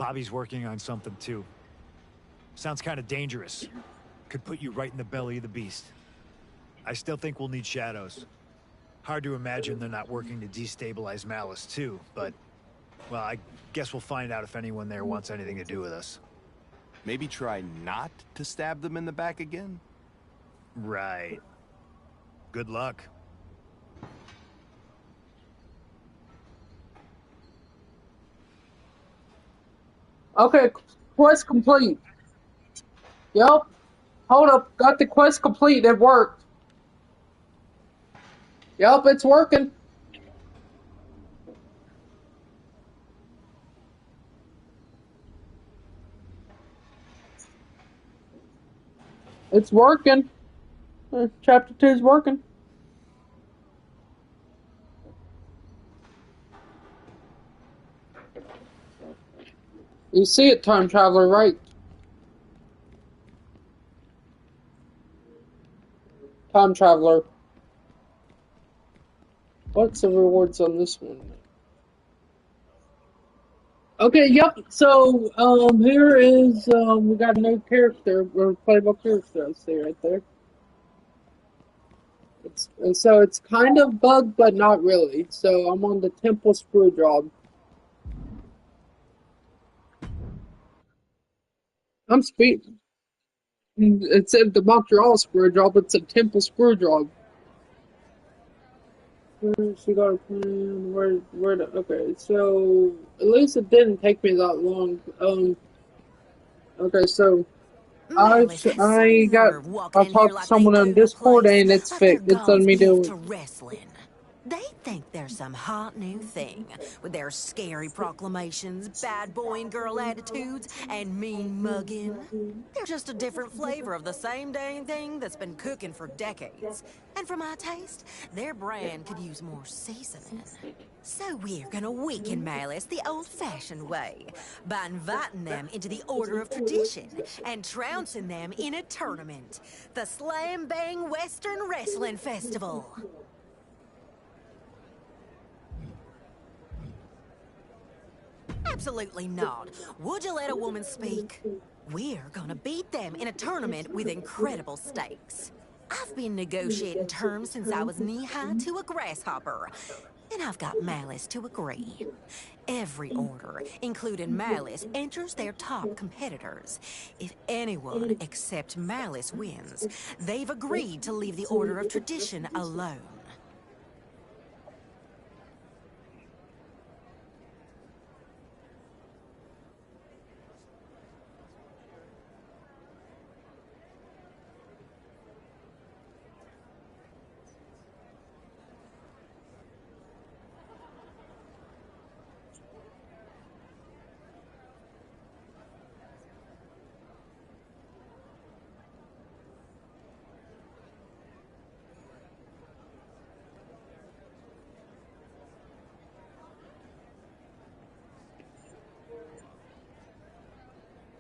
Bobby's working on something too. Sounds kind of dangerous. Could put you right in the belly of the beast. I still think we'll need shadows. Hard to imagine they're not working to destabilize Malice too, but... well, I guess we'll find out if anyone there wants anything to do with us. Maybe try not to stab them in the back again? Right. Good luck. Okay, quest complete. Yup. Hold up, got the quest complete. It worked. Yup, it's working. It's working. Chapter 2 is working. You see it, Time Traveler, right? Time Traveler. What's the rewards on this one? Okay, yep. So, here is, we got a new character, or playable character, I see right there. So it's kind of bugged, but not really. So I'm on the Temple Screw Job. I'm speaking. It's the Montreal Screw Job. It's a Temple Screw Job. She got a plan. Okay, so at least it didn't take me that long. Okay, so I talked to someone on Discord and it's fixed. It's letting me do it. They think they're some hot new thing, with their scary proclamations, bad boy and girl attitudes, and mean mugging. They're just a different flavor of the same dang thing that's been cooking for decades. And for my taste, their brand could use more seasoning. So we're gonna weaken Malice the old-fashioned way, by inviting them into the Order of Tradition, and trouncing them in a tournament. The Slam Bang Western Wrestling Festival. Absolutely not. Would you let a woman speak? We're gonna beat them in a tournament with incredible stakes. I've been negotiating terms since I was knee-high to a grasshopper, and I've got Malice to agree. Every order, including Malice, enters their top competitors. If anyone except Malice wins, they've agreed to leave the Order of Tradition alone.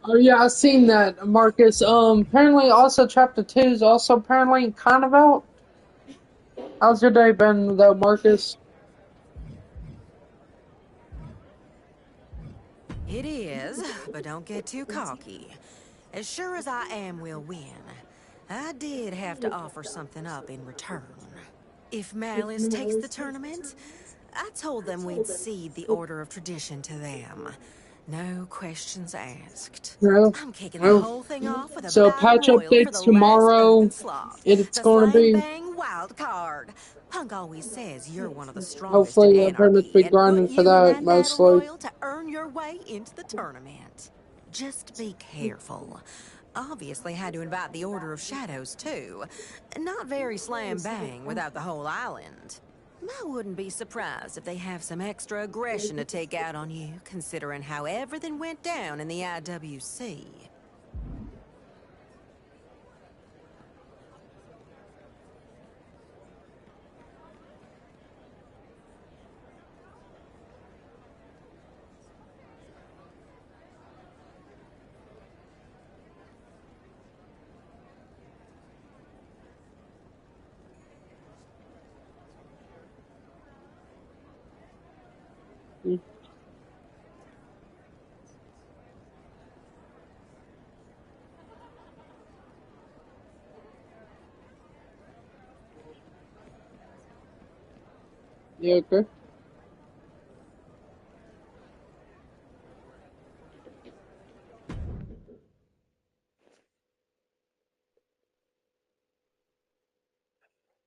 Oh yeah, I've seen that, Marcus. Apparently also Chapter 2 is also apparently kind of out. How's your day been though, Marcus? It is, but don't get too cocky. As sure as I am we'll win, I did have to offer something up in return. If Malice takes the tournament, I told them we'd cede the Order of Tradition to them. No questions asked. No. I'm kicking the whole thing off with a So battle patch royal for updates the tomorrow. last open slot. It's The going to Slam be Bang Wild Card. Punk always says you're one of the strongest in hopefully I'll pretty much Anarchy, be and put grinding for you in that that battle mostly. royal to earn your way into the tournament. Just be careful. Obviously had to invite the Order of Shadows too. Not very slam bang without the whole island. I wouldn't be surprised if they have some extra aggression to take out on you, considering how everything went down in the IWC. You okay?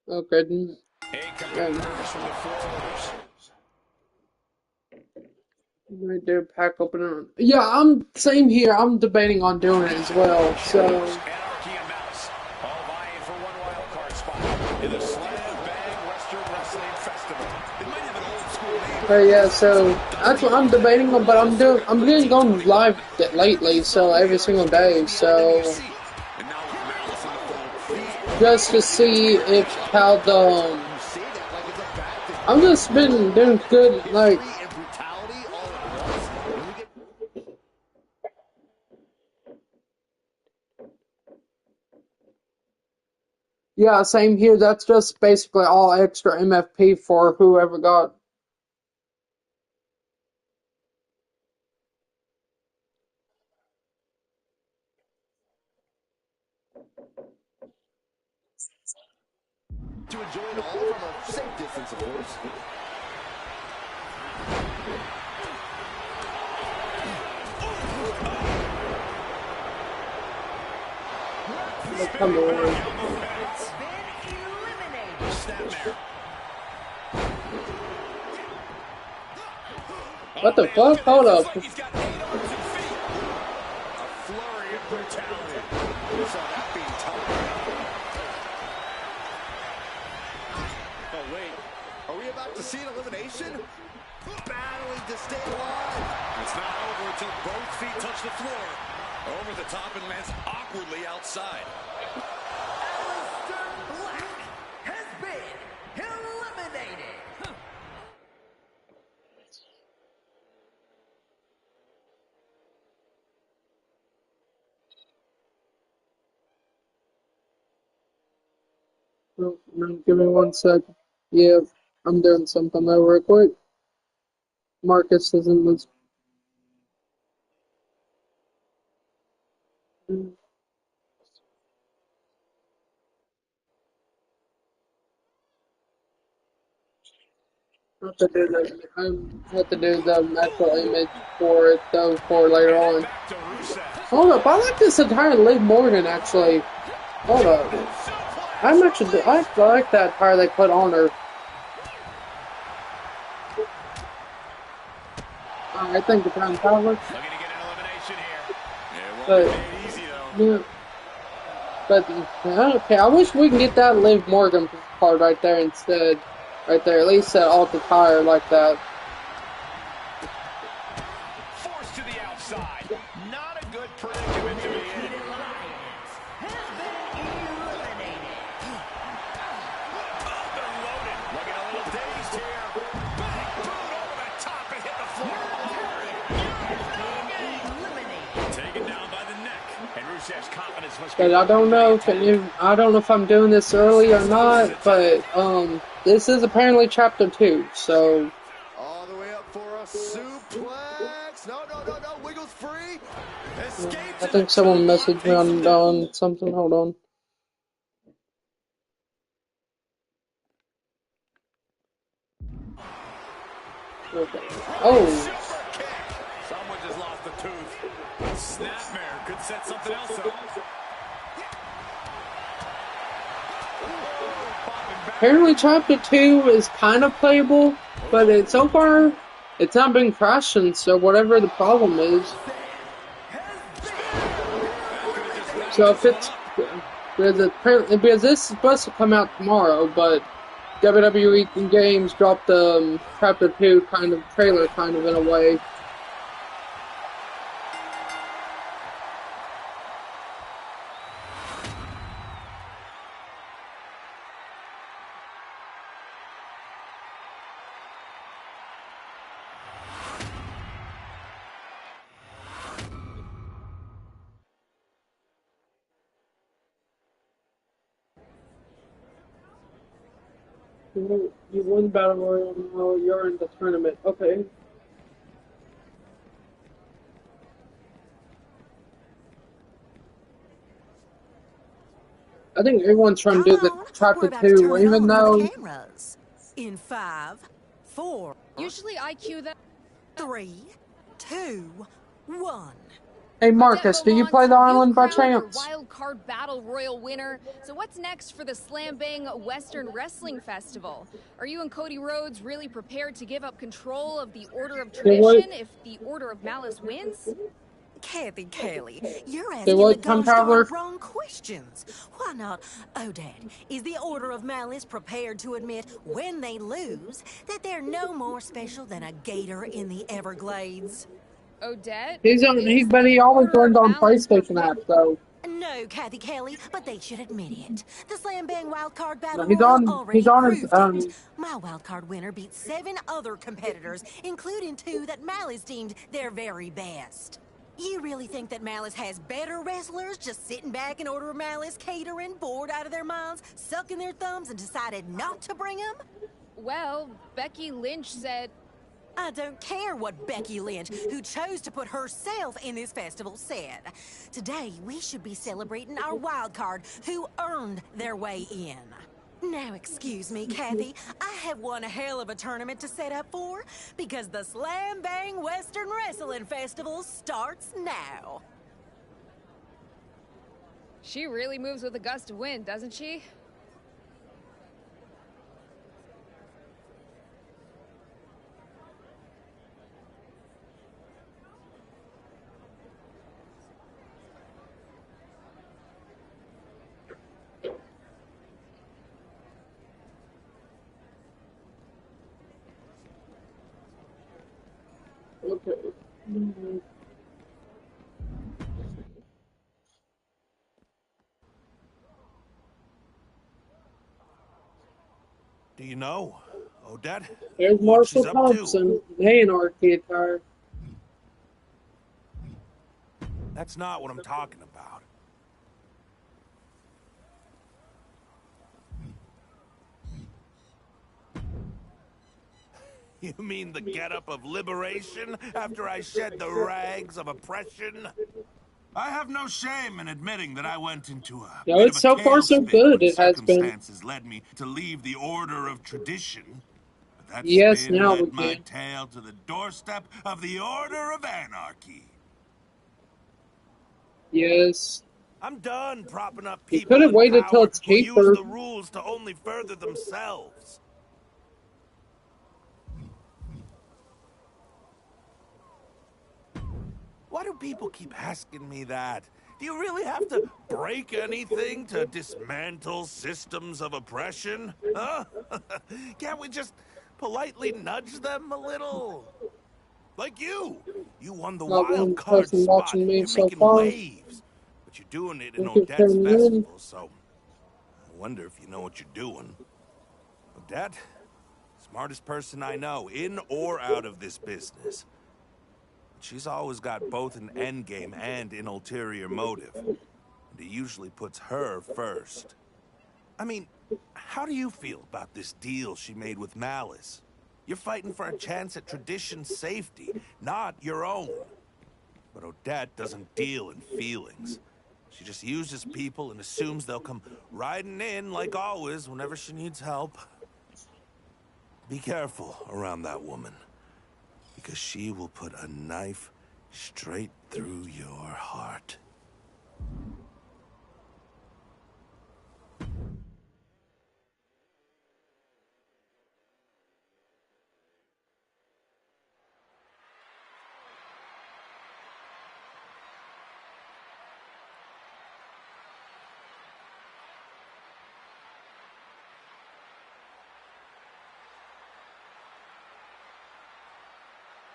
Okay. Right there, pack opener. Yeah, I'm same here. I'm debating on doing it as well. So, Anarchy and Malice, all vying for one wild card spot in the Slam Bang Western Wrestling Festival. It might have an old school name. but yeah, so that's what I'm debating on. But I'm getting going live lately, so every single day. So And now with Malice in the fold, just to see if how the you say that like it's a bad thing. I've just been doing good. Like And brutality all at once. When we get yeah, same here. That's just basically all extra MFP for whoever got. to enjoy it all from a safe distance, of course. Come on. Snapmare. What the fuck? Hold up. He's got 8 on 2 feet. A flurry of brutality. We saw that being tough. Oh, wait. Are we about to see an elimination? Battling to stay alive. It's not over until both feet touch the floor. Over the top and lands awkwardly outside. Aleister Black has been eliminated. No, give me 1 sec. Yeah, I'm doing something though real quick. Marcus is in this. I have to do the, I have to do the actual image for it though for later on. Back to Rusev. Hold up, I like this entire Liv Morgan actually. Hold up. I like that attire they put on her. I think the time power. Looking to get an elimination here. It But- won't be made easy, though. Yeah. But okay, I wish we can get that Liv Morgan part right there instead. Right there, at least that alt attire like that. Forced to the outside. Not a good predicament to be in. Has been eliminated. Oh, they're loaded. Looking a little dazed here. Big boot over the top and hit the floor. Eliminated. Taken down by the neck. And Rusev's confidence must But be... I don't know if I'm doing this early or not. But this is apparently chapter 2, so All the way up for a suplex. No. Wiggles free. Escape I to think the someone top. messaged me on something. Hold on. Okay. Oh, Super kick. Someone just lost a tooth. Snapmare could set something else up. apparently chapter 2 is kind of playable, but so far it's not been crashing. So whatever the problem is, so if it's because this is supposed to come out tomorrow, but WWE Games dropped the chapter 2 kind of trailer, kind of in a way. You won Battle Royale, now you're in the tournament. Okay. I think everyone's trying to do the Hello, we're chapter about to 2, turn it even on for though the cameras. In 5, 4, Usually I cue them. 3, 2, 1. Hey Marcus, do you play the island by chance? Wild Card Battle Royal winner. So what's next for the Slam Bang Western Wrestling Festival? Are you and Cody Rhodes really prepared to give up control of the Order of Tradition if the Order of Malice wins? Kathy Kelly, you're They asking the would, Tom ghost star Traveler. wrong questions. Why not, Odette? Is the Order of Malice prepared to admit, when they lose, that they're no more special than a gator in the Everglades? Odette? But he always learned on PlayStation app, so No, Kathy Kelly, but they should admit it. The Slam Bang Wildcard Battle no, he's Royal on already he's on his proved it. My wildcard winner beat 7 other competitors, including 2 that Malice deemed their very best. You really think that Malice has better wrestlers just sitting back in Order of Malice, catering, bored out of their minds, sucking their thumbs, and decided not to bring them? Well, Becky Lynch said... I don't care what Becky Lynch, who chose to put herself in this festival, said. Today, we should be celebrating our wild card who earned their way in. Now, excuse me, Kathy, I have one hell of a tournament to set up for, because the Slam Bang Western Wrestling Festival starts now. She really moves with a gust of wind, doesn't she? okay. Do you know, Odette? There's what Marshall she's up to? Thompson, the Anarchy attire. That's not what I'm talking about. You mean the getup of liberation after I shed the rags of oppression? I have no shame in admitting that I went into a No, bit it's of a so far so tailspin good, when it has been. circumstances led me to leave the Order of Tradition. But that Yes, spin now led we my can. tail to the doorstep of the Order of Anarchy. Yes. I'm done propping up You people could have in waited till power it's who use cheaper. the rules to only further themselves. Why do people keep asking me that? Do you really have to break anything to dismantle systems of oppression? Huh? Can't we just politely nudge them a little? Like you. You won the Not one wild card person spot. watching me You're so making far. waves. But you're doing it in Thank you for Odette's tuning in. festival, so I wonder if you know what you're doing. Odette, smartest person I know, in or out of this business. She's always got both an endgame and an ulterior motive. And it usually puts her first. I mean, how do you feel about this deal she made with Malice? You're fighting for a chance at Tradition's safety, not your own. But Odette doesn't deal in feelings. She just uses people and assumes they'll come riding in, like always, whenever she needs help. Be careful around that woman, because she will put a knife straight through your heart.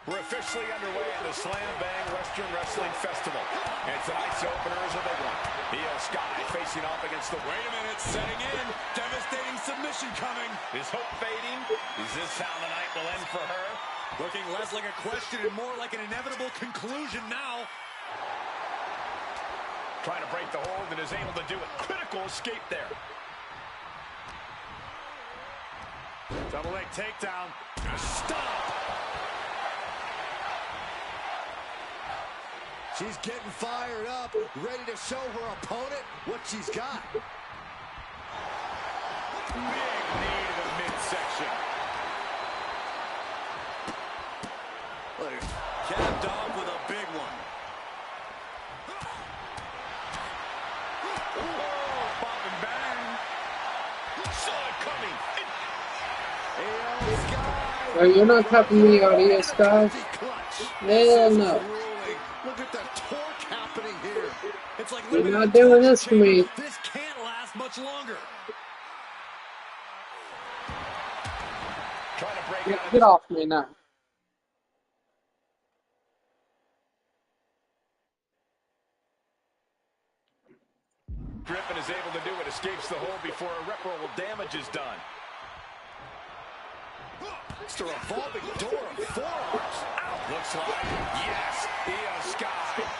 We're officially underway in the Slam Bang Western Wrestling Festival. And tonight's opener is a big one. Io Sky facing off against the... Wait a minute, setting in. Devastating submission coming. Is hope fading? Is this how the night will end for her? Looking less like a question and more like an inevitable conclusion now. Trying to break the hold and is able to do it. Critical escape there. Double leg takedown. Stop. She's getting fired up, ready to show her opponent what she's got. Big knee to the midsection. one. Oh, Bob and bang. Saw it coming. AL Sky. Right, you're not tapping me out here, Sky. Hell no. Look at the torque happening here. It's like You're living not in a doing torture this to chamber. me. This can't last much longer. Trying to break out of Get off me now. Griffin is able to do it, escapes the hold before irreparable damage is done. It's a revolving door of forearms. Looks like, yes, Io Sky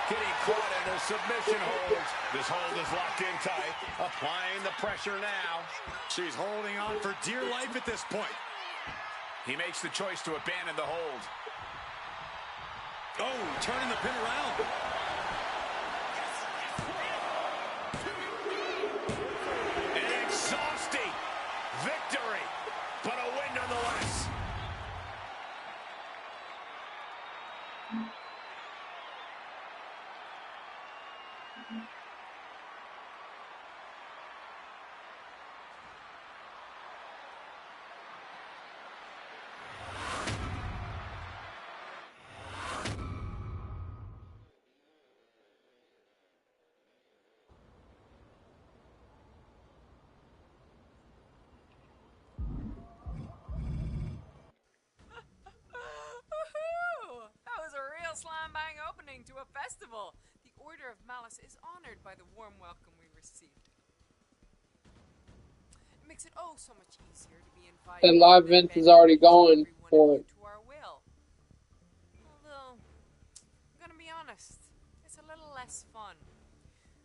getting caught in her submission holds. This hold is locked in tight, applying the pressure now. She's holding on for dear life at this point. He makes the choice to abandon the hold. Oh, turning the pin around. An exhausting victory, but a win nonetheless. Woohoo! That was a real slam bang opening to a festival. The Order of Malice is honored by the warm welcome we received. It makes it oh so much easier to be invited. That live event is already going for it. To our will. Although, I'm gonna be honest, it's a little less fun.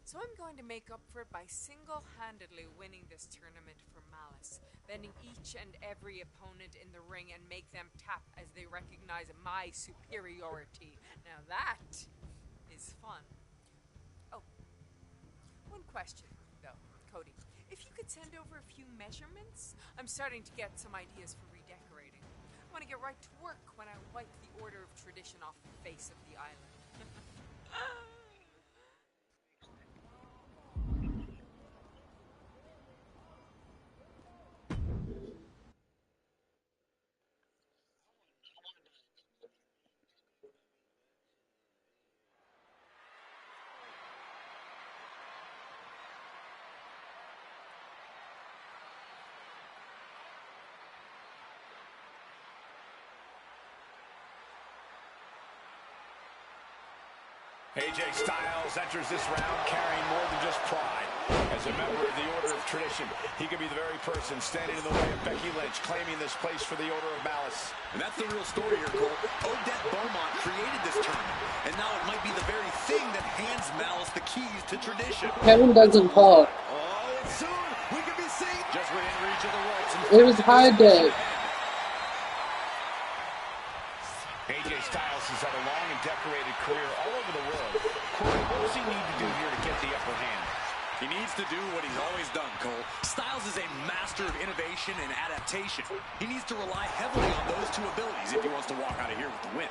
So I'm going to make up for it by single-handedly winning this tournament for Malice, bending each and every opponent in the ring and make them tap as they recognize my superiority. Now that is fun. Oh, one question, though, Cody. If you could send over a few measurements, I'm starting to get some ideas for redecorating. I want to get right to work when I wipe the Order of Tradition off the face of the island. AJ Styles enters this round carrying more than just pride. As a member of the Order of Tradition, he could be the very person standing in the way of Becky Lynch, claiming this place for the Order of Malice. And that's the real story here, Cole. Odette Beaumont created this tournament, and now it might be the very thing that hands Malice the keys to tradition. Kevin doesn't talk. Oh, and soon we could be seeing just within reach of the ropes. It was high day. AJ Styles has had a long and decorated career all over the world. Corey, what does he need to do here to get the upper hand? He needs to do what he's always done, Cole. Styles is a master of innovation and adaptation. He needs to rely heavily on those two abilities if he wants to walk out of here with the win.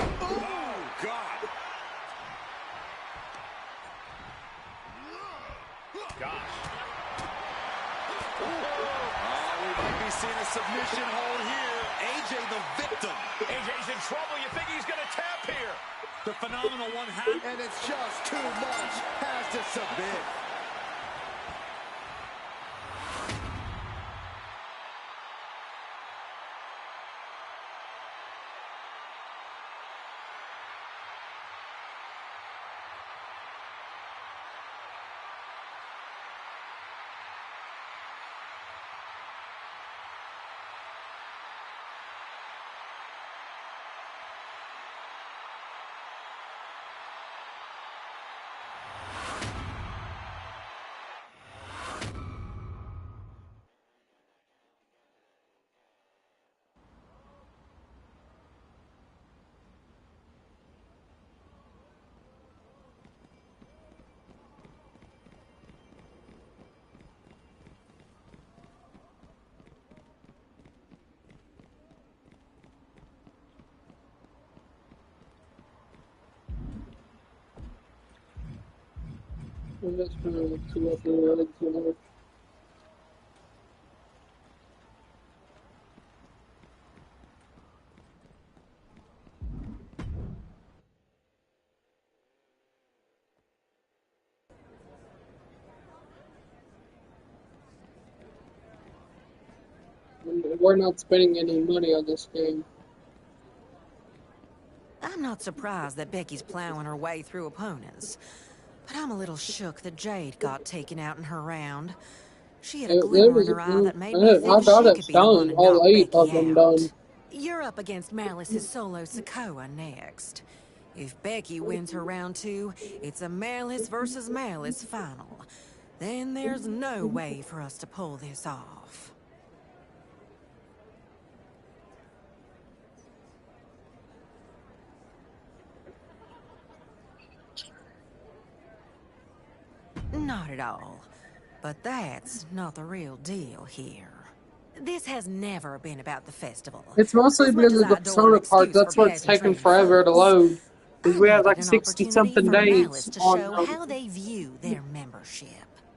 Oh, God. Gosh. We might be seeing a submission hold here. AJ the victim. AJ's in trouble. You think he's going to tap here? The phenomenal one half. And it's just too much. Has to submit. I'm just gonna see what the other two are. We're not spending any money on this game. I'm not surprised that Becky's plowing her way through opponents, but I'm a little shook that Jade got taken out in her round. She had a glimmer in her eye that made me think I got she it could be the one done. to All knock 8 of Becky them out. done. You're up against Malice's solo Sokoa next. If Becky wins her round 2, it's a Malice versus Malice final. Then there's no way for us to pull this off. Not at all. But that's not the real deal here. This has never been about the festival. It's mostly As much because as of the I adore an Persona cards. excuse That's for what's taking pageantry forever to funds, load. Because I we have needed like an 60 opportunity something for days Malice to on show how they view their membership.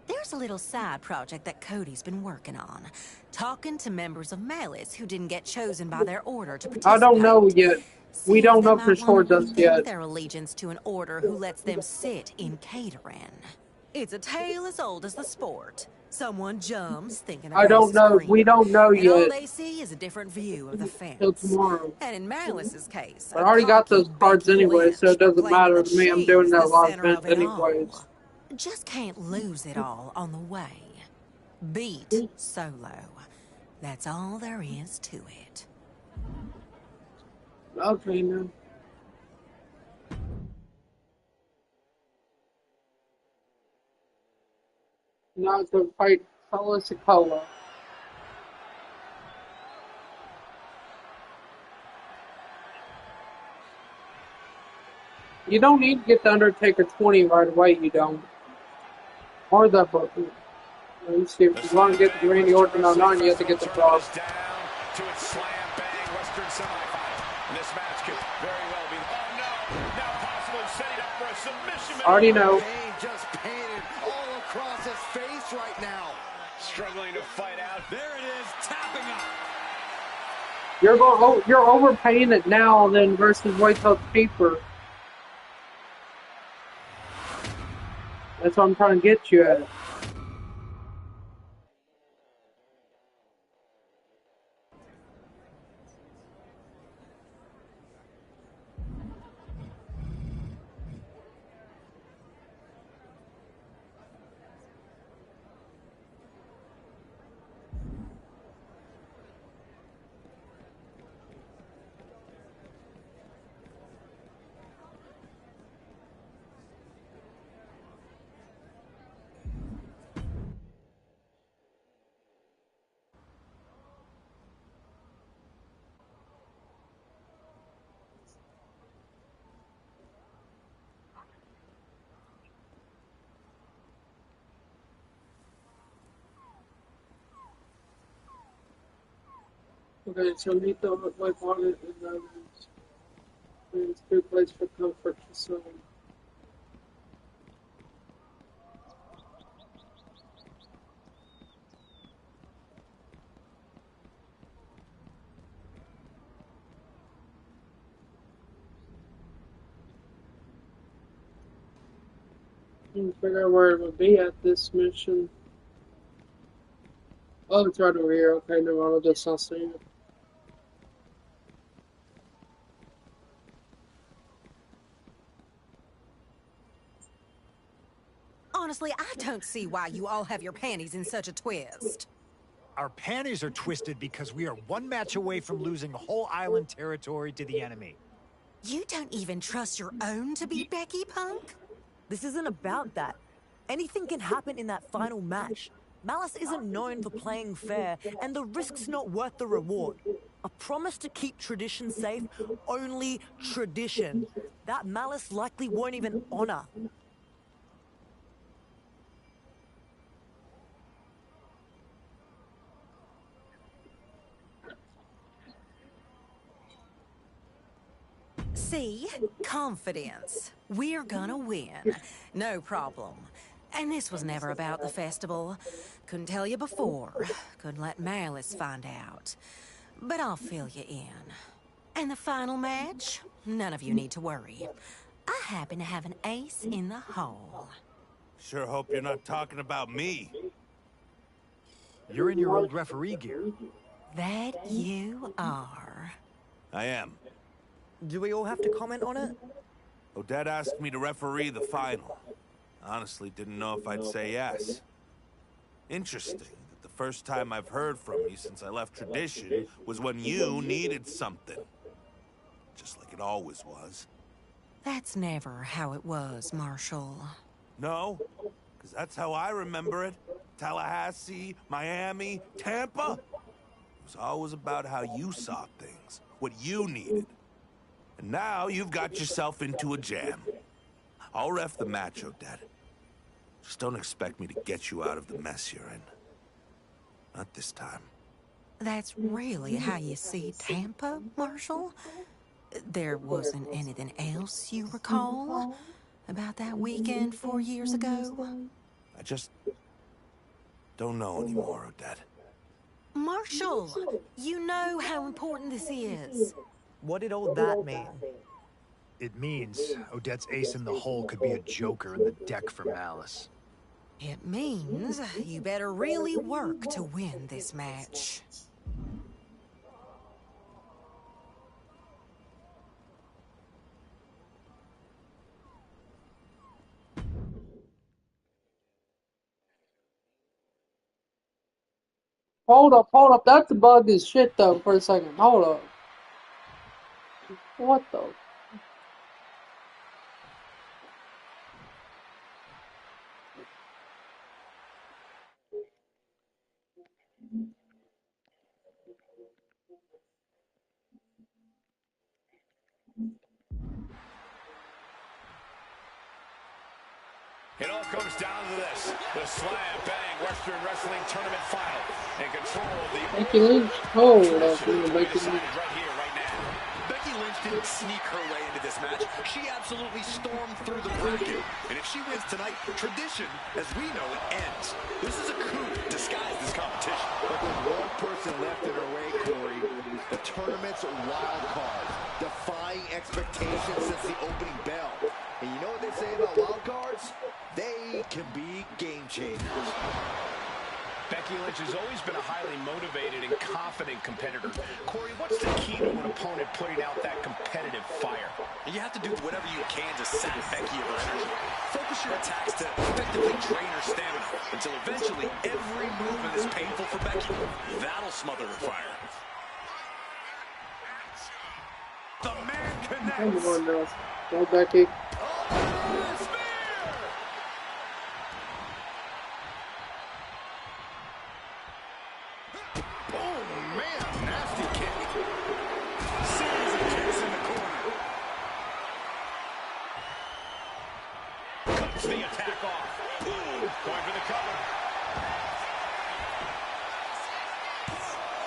There's a little side project that Cody's been working on, talking to members of Malice who didn't get chosen by their order to participate. I don't know yet. See We if don't they know might for sure wanna just rethink yet. their allegiance to an order who lets them sit in catering. It's a tale as old as the sport. Someone jumps thinking the I grass don't is know. greener, We don't know and all yet they see is a different view of the till fence. tomorrow. And in Malice's case, I a already got those cocky cards Becky anyway, so Lynch it doesn't proclaiming matter that to me. I'm doing she's that the live center event of it anyways. all. Just can't lose it all on the way. Beat Solo. That's all there is to it. Okay, now. Now it's a fight Solo Sokoa. You don't need to get the Undertaker 20 right away, you don't. Or the book. You see, if you want to get the Randy Orton 09, you have to get the dog. Down to its slam bang Western semifinal. And this match could very well be. Oh no! Now possibly setting up for a submission. Already know. Pain just painted all across his face right now. Struggling to fight out. There it is, tapping up. You're overpaying it now, then versus wait till it's cheaper. That's what I'm trying to get you at. Okay, so meet the white water and it's a good place for comfort to swim. Figure out where it would be at this mission. Oh, it's right over here. Okay, no, I'll just not see it. Honestly, I don't see why you all have your panties in such a twist. Our panties are twisted because we are one match away from losing whole island territory to the enemy. You don't even trust your own to beat Becky, punk? This isn't about that. Anything can happen in that final match. Malice isn't known for playing fair, and the risk's not worth the reward. A promise to keep tradition safe, only tradition. That Malice likely won't even honor. See? Confidence. We're gonna win. No problem. And this was never about the festival. Couldn't tell you before. Couldn't let Malice find out. But I'll fill you in. And the final match? None of you need to worry. I happen to have an ace in the hole. Sure hope you're not talking about me. You're in your old referee gear. That you are. I am. Do we all have to comment on it? Odette asked me to referee the final. Honestly, didn't know if I'd say yes. Interesting that the first time I've heard from you since I left Tradition was when you needed something. Just like it always was. That's never how it was, Marshall. No? Because that's how I remember it. Tallahassee, Miami, Tampa. It was always about how you saw things, what you needed. And now you've got yourself into a jam. I'll ref the match, Odette. Just don't expect me to get you out of the mess you're in. Not this time. That's really how you see Tampa, Marshall? There wasn't anything else you recall about that weekend 4 years ago? I just don't know anymore, Odette. Marshall, you know how important this is. What did all that mean? It means Odette's ace in the hole could be a joker in the deck for Malice. It means you better really work to win this match. Hold up. That's a bug as shit though for a second. Hold up. What the? It all comes down to this. The Slam Bang Western Wrestling Tournament Final. In control of the... Becky Lynch. Hold up. Becky Lynch. Right here, right now. Becky Lynch didn't sneak her way into this match. She absolutely stormed through the bracket. And if she wins tonight, tradition, as we know it, ends. This is a coup disguised as competition. But there's one person left in her way, Corey. The tournament's wild card. Defying expectations since the opening bell. And you know what they say about wild cards? They can be game changers. Becky Lynch has always been a highly motivated and confident competitor. Corey, what's the key to an opponent putting out that competitive fire? You have to do whatever you can to sap Becky of her energy. Focus your attacks to effectively drain her stamina until eventually every movement is painful for Becky. That'll smother her fire. The man connects. Come on now. Go Becky. The attack off. Ooh, going for the cover.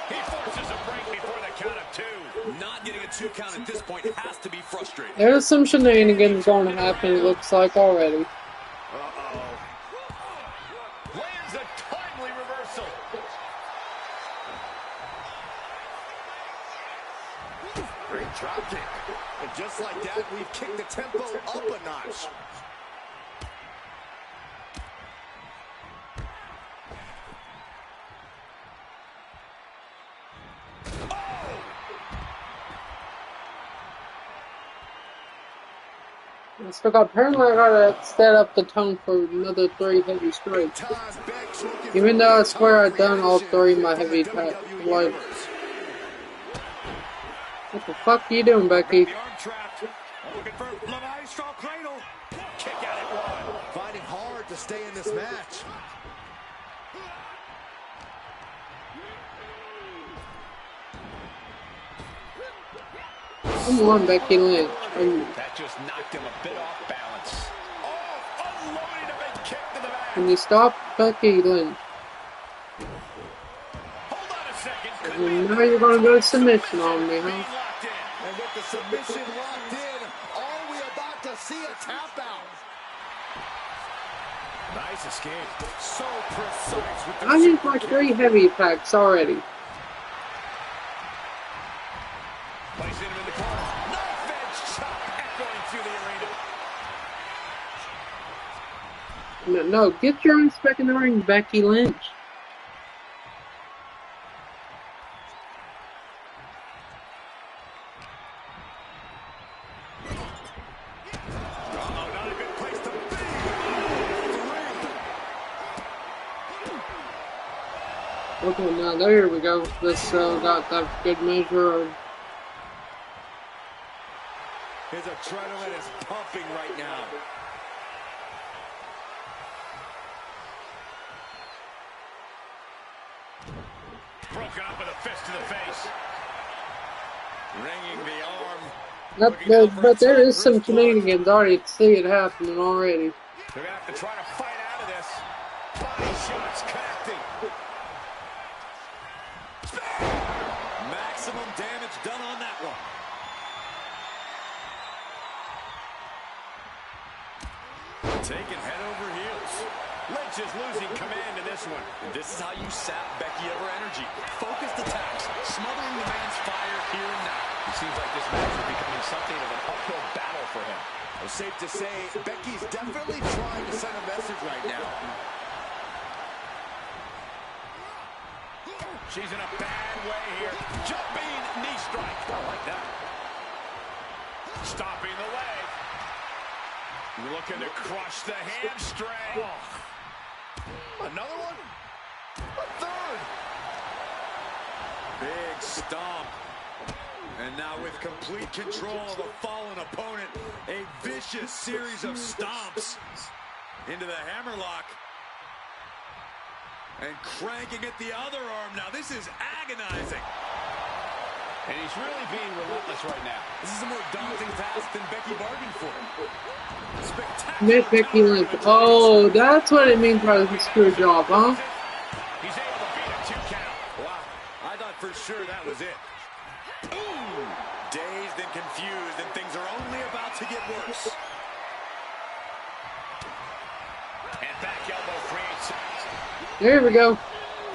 He forces a break before the count of two. Not getting a 2 count at this point has to be frustrating. There's some shenanigans going to happen, it looks like, already. Uh-oh. Lands a timely reversal. Great drop kick. And just like that, we've kicked the tempo up a notch. So apparently I gotta set up the tone for another 3 heavy strikes. Even though I swear I've done all 3 of my heavy attacks. Like, what the fuck are you doing, Becky? Fighting hard to stay in this match. Come on, Becky Lynch. That just knocked him a bit off balance. Oh, unloading a big kick to the back. Can you stop Becky Lynch? Hold on a second. Now you're gonna go to submission on me, huh? And with the submission locked in, are we about to see a tap out? Nice escape. So precise with the I need like 3 heavy attacks already. Placing him in the corner. Knife edge chop echoing through the arena. No, get your ass back in the ring, Becky Lynch. Oh, not a good place to be. Okay, now there we go. This got that good measure of. His adrenaline is pumping right now. Broken up with a fist to the face. Ringing the arm. But there is some shenanigans already. See it happening already. They're going to have to try to fight out of this. Body shots connecting. Maximum damage done on that one. Taking head over heels. Lynch is losing command in this one. And this is how you sap Becky of her energy. Focused attacks, smothering the man's fire here and now. It seems like this match is becoming something of an uphill battle for him. Well, safe to say, Becky's definitely trying to send a message right now. She's in a bad way here. Jumping knee strike. I like that. Stopping the leg. Looking to crush the hamstring. Oh. Another one? A third? Big stomp. And now with complete control of a fallen opponent, a vicious series of stomps into the hammerlock. And cranking at the other arm. Now this is agonizing. And he's really being relentless right now. This is a more daunting task than Becky bargained for. Miss Becky Lynch. Oh, that's what it means by the screw job, huh? He's able to beat a 2 count. Wow. I thought for sure that was it. Ooh. Dazed and confused, and things are only about to get worse. And back elbow creates. Here we go.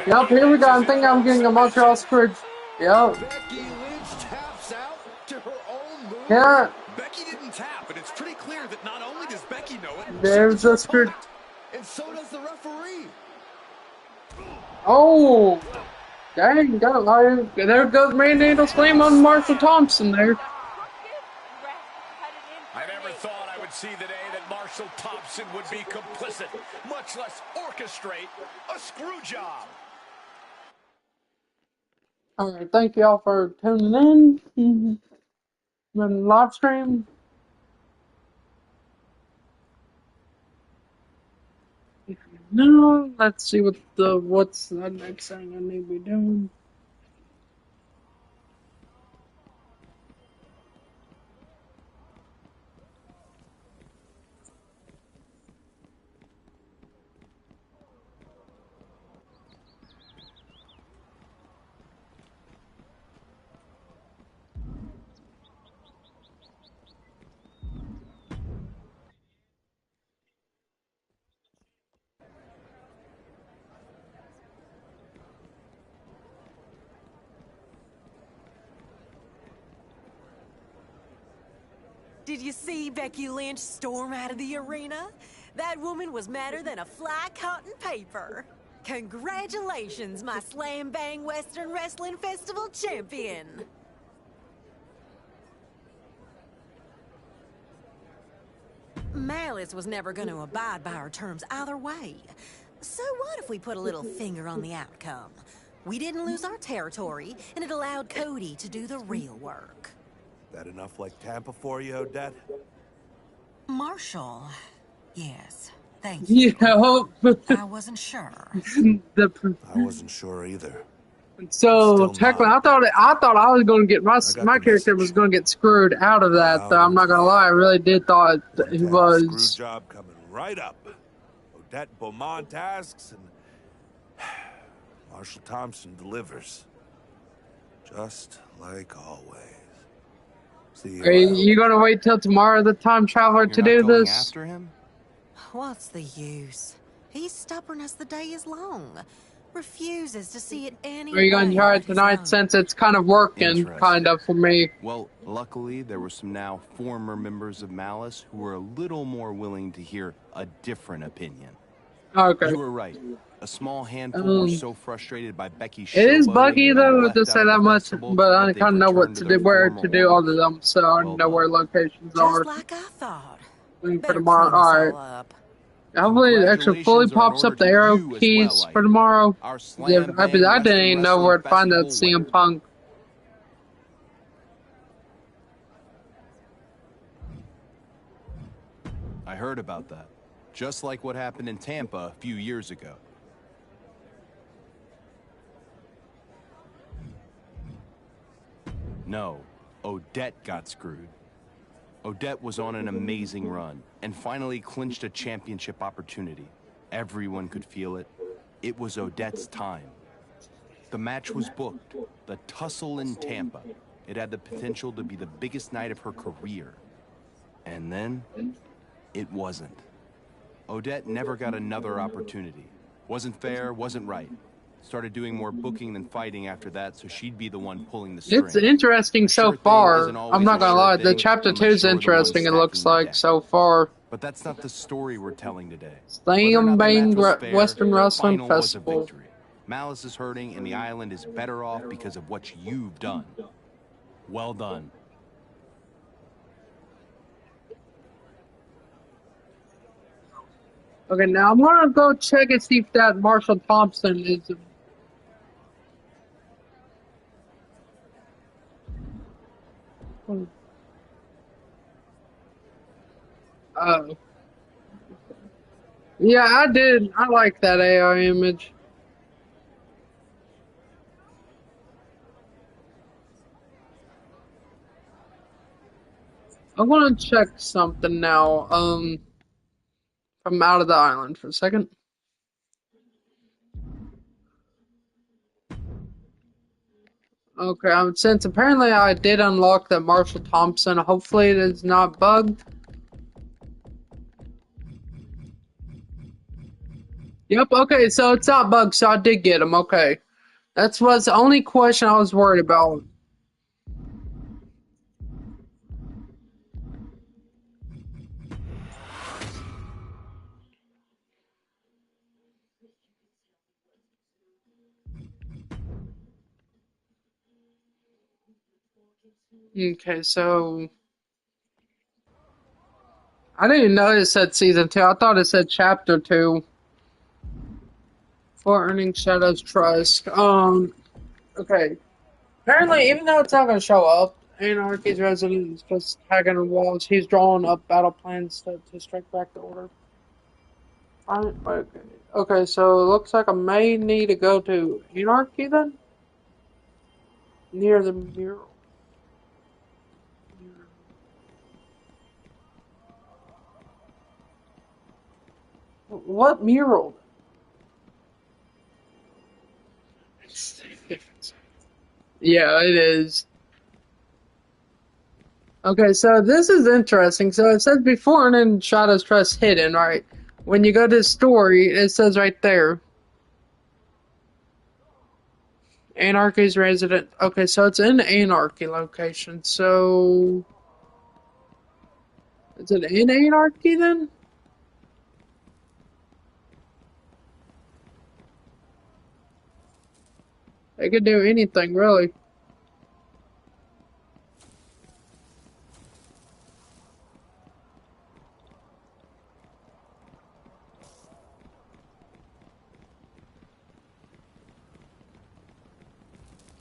Yup, here we go. I think I'm getting a Montreal Screwed. Yup. Becky Lynch taps out to her own move. Yeah. Becky didn't tap, but it's pretty clear that not only does Becky know it, There's a Screwed. And so does the referee. Oh. Dang, there goes Manhandle Slam on Marshall Thompson there. I never thought I would see the day that Marshall Thompson would be complicit, much less orchestrate a screw job. Alright, thank y'all for tuning in. On live stream. No, let's see what's the next thing I need to be doing. Did you see Becky Lynch storm out of the arena? That woman was madder than a fly caught in paper. Congratulations, my Slam Bang Western Wrestling Festival champion! Malice was never going to abide by our terms either way. So what if we put a little finger on the outcome? We didn't lose our territory, and it allowed Cody to do the real work. That enough like Tampa for you, Odette? Marshall, yes, thank you. Yeah. I wasn't sure. I wasn't sure either. So technically, I thought I was going to get my character was going to get screwed out of that. Though I'm not going to lie, I really did thought he was. Screw job coming right up. Odette Beaumont asks, and Marshall Thompson delivers, just like always. See, Are you going to wait till tomorrow, the time traveler, to do this? After him? What's the use? He's stubborn as the day is long. Refuses to see it any Are you going to try it tonight since it's kind of working, kind of, for me? Well, luckily, there were some now former members of Malice who were a little more willing to hear a different opinion. Okay. You were right. A small handful were so frustrated by Becky's It is showboating buggy and though left to out say of that the much, festival but I that they've kind of know what returned to their do, where former to do all ways. of them, so I know where locations are. Just like I thought. For Better tomorrow, clean us all alright. up. Hopefully it actually fully Congratulations are in pops up order the to arrow you as keys well, for Ike. tomorrow. Our I Slam Bang didn't Western even know where to find that Festival winner. CM Punk. I heard about that. Just like what happened in Tampa a few years ago. No, Odette got screwed. Odette was on an amazing run and finally clinched a championship opportunity. Everyone could feel it. It was Odette's time. The match was booked, the tussle in Tampa. It had the potential to be the biggest night of her career. And then, it wasn't. Odette never got another opportunity. Wasn't fair, wasn't right. Started doing more booking than fighting after that, so she'd be the one pulling the string. It's interesting so far. I'm not gonna lie, the chapter 2 is interesting, it looks like, so far. But that's not the story we're telling today. Slam Bang Western Wrestling Festival. Malice is hurting, and the island is better off because of what you've done. Well done. Okay, now I'm gonna go check and see if that Marshall Thompson is. Yeah, I did. I like that AI image. I want to check something now. I'm out of the island for a second. Okay, since apparently I did unlock that Marshall Thompson, hopefully it is not bugged. Yep, okay, so it's not bugged, so I did get him, okay. That was the only question I was worried about. Okay, so I didn't even know it said season 2. I thought it said chapter 2. For earning Shadow's trust. Okay. Apparently, even though it's not gonna show up, Anarchy's resident is just tagging on walls. He's drawing up battle plans to strike back the order. Okay, so it looks like I may need to go to Anarchy then? Near the mural. What mural? Yeah, it is. Okay, so this is interesting. So it says before and then Shadow's Trust hidden, right? When you go to story, it says right there. Anarchy's resident. Okay, so it's in Anarchy location. So is it in Anarchy then? They could do anything, really.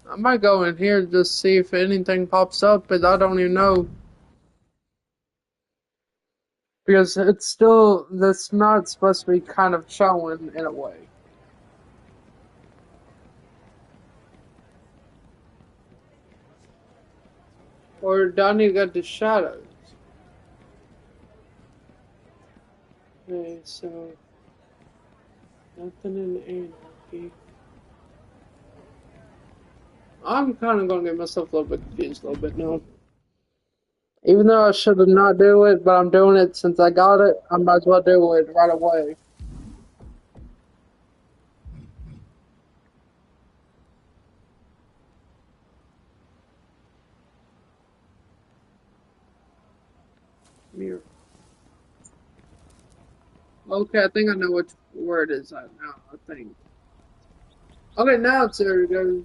I might go in here to just see if anything pops up, but I don't even know. Because it's still, that's not supposed to be kind of showing in a way. Or do I need to go to Shadows? Okay, so nothing in Anarchy. I'm kind of going to get myself a little bit confused a little bit now. Even though I should have not do it, but I'm doing it since I got it. I might as well do it right away. mirror. Okay, I think I know which word it is now, I think. Okay, now it's there. It goes.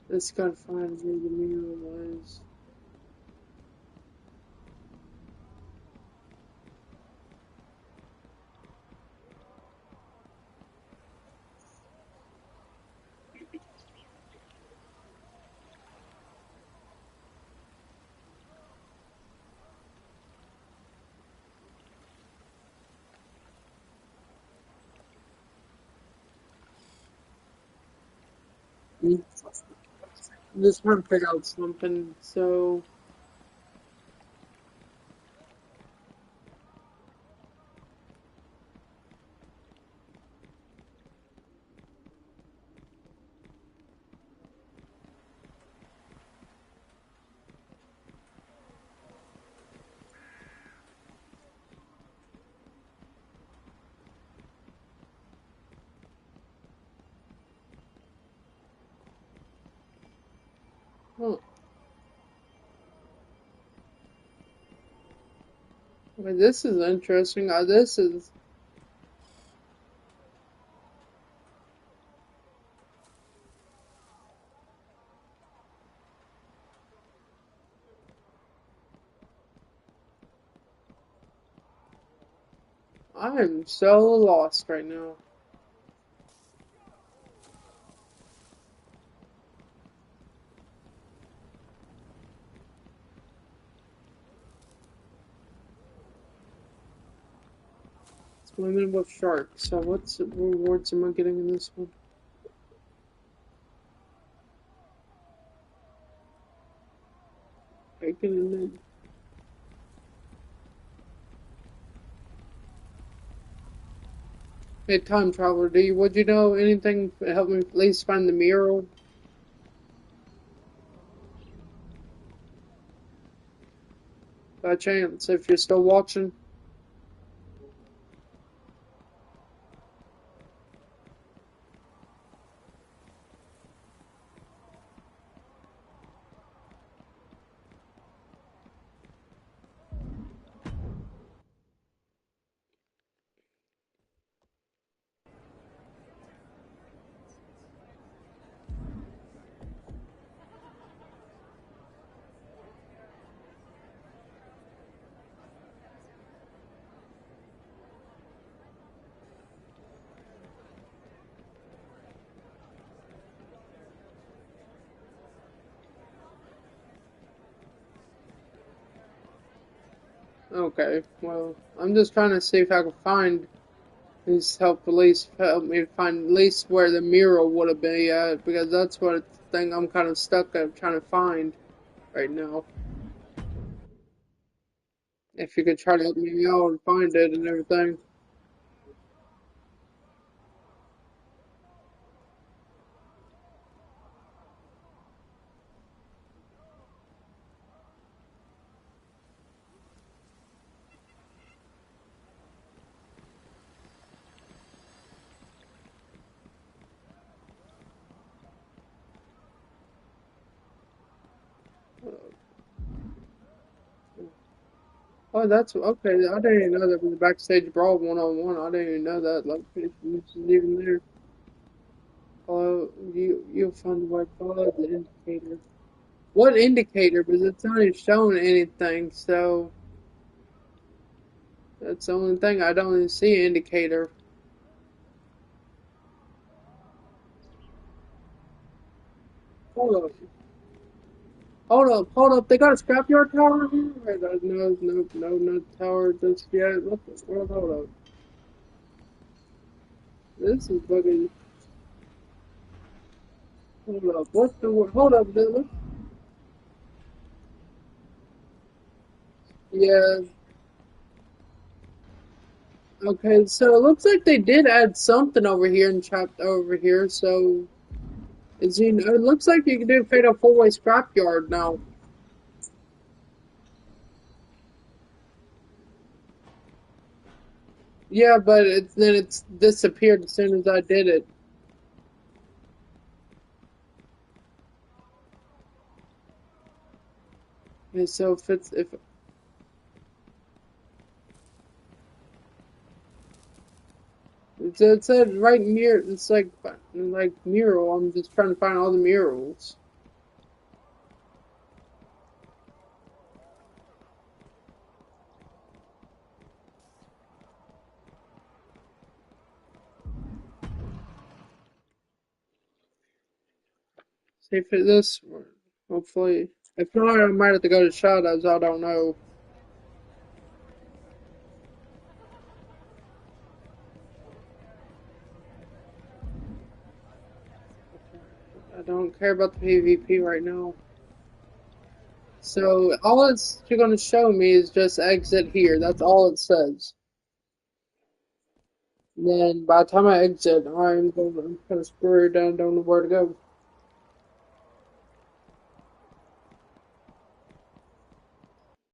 Let's go find where the mirror was. Just trying to figure out something, so. Huh. Okay, this is interesting. This is. I am so lost right now. Swimming with sharks. So, what rewards am I getting in this one? Bacon and then. Hey, time traveler, would you know anything to help me at least find the mural? By chance, if you're still watching. Okay, well, I'm just trying to see if I can find these help me find at least where the mural would have been at, because that's what thing I'm kind of stuck at trying to find right now. If you could try to help me out and find it and everything. Oh, that's okay. I didn't even know that was a backstage brawl 1-on-1. I didn't even know that. Like, this is even there. Follow you'll find the right follow the indicator. What indicator? Because it's not even showing anything. So that's the only thing. I don't even see an indicator. Hold up. Hold up, hold up. They got a scrapyard tower here? Wait, no tower just yet. What the world? Hold up. This is fucking. Hold up. What the world? Hold up, Dylan. Yeah. Okay, so it looks like they did add something over here and chopped over here. So, it looks like you can do Fatal 4-way scrapyard now. Yeah, but then it's disappeared as soon as I did it. And so if it said right near, it's like mural. I'm just trying to find all the murals. See if it this one. Hopefully, if not, I might have to go to Shadows. I don't know. I don't care about the PvP right now. So all it's going to show me is just exit here. That's all it says. And then by the time I exit, I'm kind of screwed. I don't know where to go.